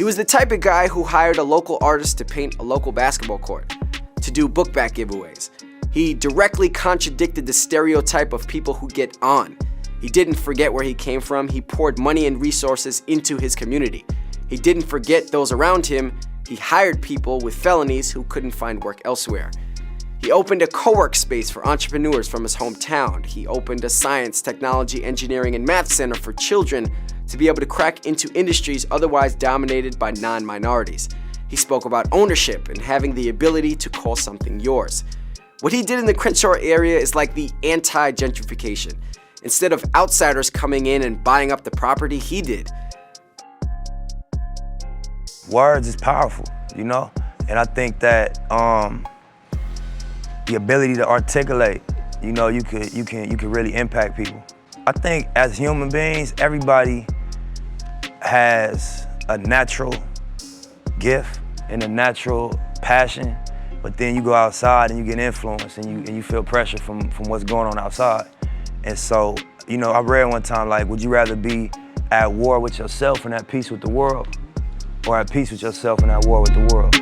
was the type of guy who hired a local artist to paint a local basketball court, to do book bag giveaways. He directly contradicted the stereotype of people who get on. He didn't forget where he came from. He poured money and resources into his community. He didn't forget those around him. He hired people with felonies who couldn't find work elsewhere. He opened a co-work space for entrepreneurs from his hometown. He opened a science, technology, engineering, and math center for children to be able to crack into industries otherwise dominated by non-minorities. He spoke about ownership and having the ability to call something yours. What he did in the Crenshaw area is like the anti-gentrification. Instead of outsiders coming in and buying up the property, he did. Words is powerful, you know? And I think that the ability to articulate, you know, you can really impact people. I think as human beings, everybody has a natural gift and a natural passion, but then you go outside and you get influenced and you feel pressure from what's going on outside. And so, you know, I read one time, like, would you rather be at war with yourself and at peace with the world, or at peace with yourself and at war with the world?